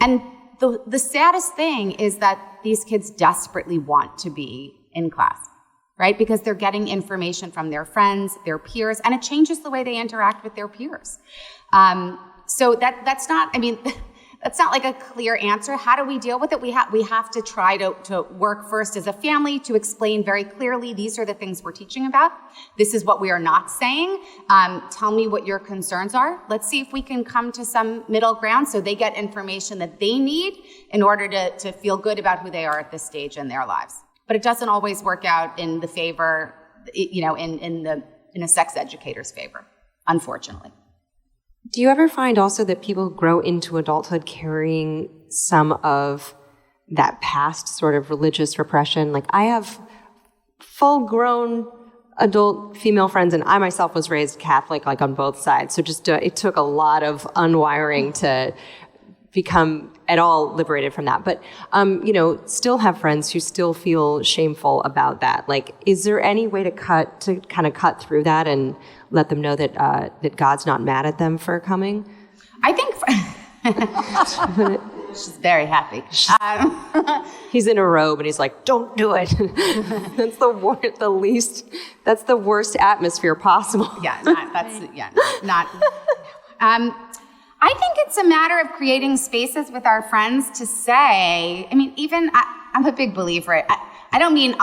Speaker 3: And the saddest thing is that these kids desperately want to be in class, right? Because they're getting information from their friends, their peers, and it changes the way they interact with their peers. So that's not, I mean, that's not like a clear answer. How do we deal with it? We have to try to work first as a family to explain very clearly, these are the things we're teaching about. This is what we are not saying. Tell me what your concerns are. Let's see if we can come to some middle ground so they get information that they need in order to feel good about who they are at this stage in their lives. But it doesn't always work out in the favor, you know, in a sex educator's favor, unfortunately.
Speaker 2: Do you ever find also that people grow into adulthood carrying some of that past sort of religious repression? Like, I have full-grown adult female friends, and I myself was raised Catholic, like, on both sides. So just it took a lot of unwiring to become at all liberated from that. But, you know, still have friends who still feel shameful about that. Like, is there any way to kind of cut through that and let them know that God's not mad at them for coming?
Speaker 3: I think She's very happy.
Speaker 2: He's in a robe and he's like, don't do it. That's that's the worst atmosphere possible.
Speaker 3: I think it's a matter of creating spaces with our friends to say, I'm a big believer. I don't mean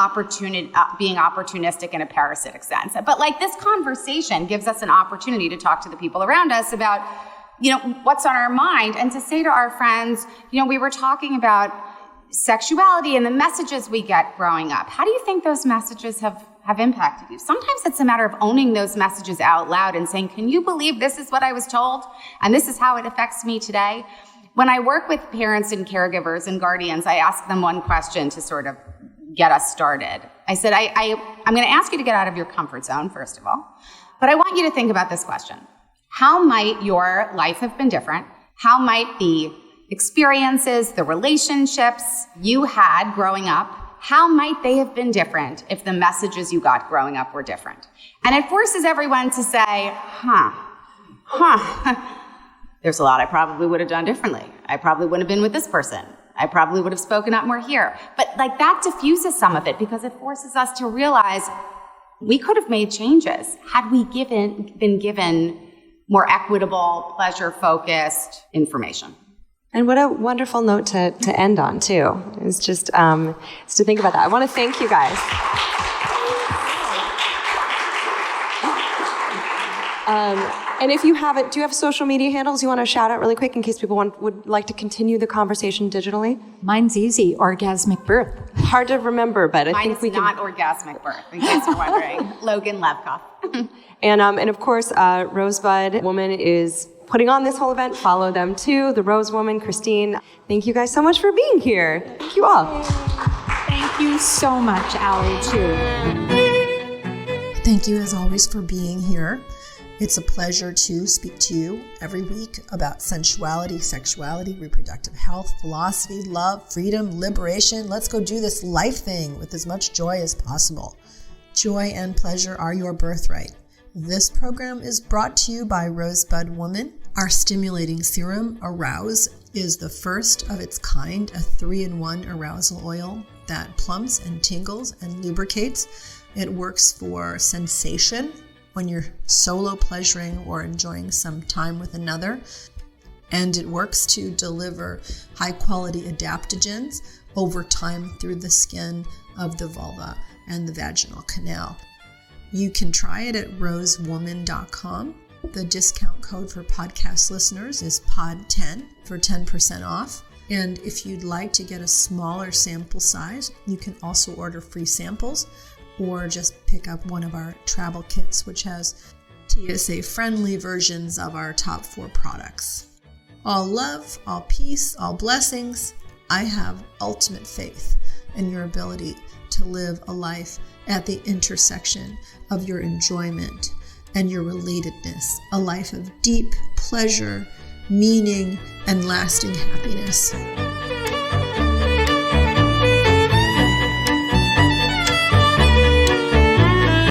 Speaker 3: being opportunistic in a parasitic sense, but like this conversation gives us an opportunity to talk to the people around us about, what's on our mind, and to say to our friends, we were talking about sexuality and the messages we get growing up. How do you think those messages have impacted you? Sometimes it's a matter of owning those messages out loud and saying, can you believe this is what I was told? And this is how it affects me today. When I work with parents and caregivers and guardians, I ask them one question to sort of get us started. I said, I'm going to ask you to get out of your comfort zone, first of all, but I want you to think about this question. How might your life have been different? How might the experiences, the relationships you had growing up, how might they have been different if the messages you got growing up were different? And it forces everyone to say, there's a lot I probably would have done differently. I probably wouldn't have been with this person. I probably would have spoken up more here. But like that diffuses some of it because it forces us to realize we could have made changes had we been given more equitable, pleasure-focused information.
Speaker 2: And what a wonderful note to end on, too. It's just it's to think about that. I want to thank you guys. And if you haven't, do you have social media handles you want to shout out really quick in case people would like to continue the conversation digitally?
Speaker 4: Mine's easy, Orgasmic Birth.
Speaker 2: Hard to remember, but I think we can...
Speaker 3: Mine is not Orgasmic Birth, in case you're wondering. Logan Levkoff.
Speaker 2: And of course, Rosebud Woman is putting on this whole event. Follow them too. The Rose Woman, Christine. Thank you guys so much for being here. Thank you all.
Speaker 4: Thank you so much, Alie, too.
Speaker 1: Thank you as always for being here. It's a pleasure to speak to you every week about sensuality, sexuality, reproductive health, philosophy, love, freedom, liberation. Let's go do this life thing with as much joy as possible. Joy and pleasure are your birthright. This program is brought to you by Rosebud Woman. Our stimulating serum, Arouse, is the first of its kind, a 3-in-1 arousal oil that plumps and tingles and lubricates. It works for sensation when you're solo pleasuring or enjoying some time with another. And it works to deliver high-quality adaptogens over time through the skin of the vulva and the vaginal canal. You can try it at rosewoman.com. The discount code for podcast listeners is POD10 for 10% off. And if you'd like to get a smaller sample size, you can also order free samples or just pick up one of our travel kits, which has TSA-friendly versions of our top 4 products. All love, all peace, all blessings. I have ultimate faith in your ability to live a life at the intersection of your enjoyment and your relatedness, a life of deep pleasure, meaning, and lasting happiness.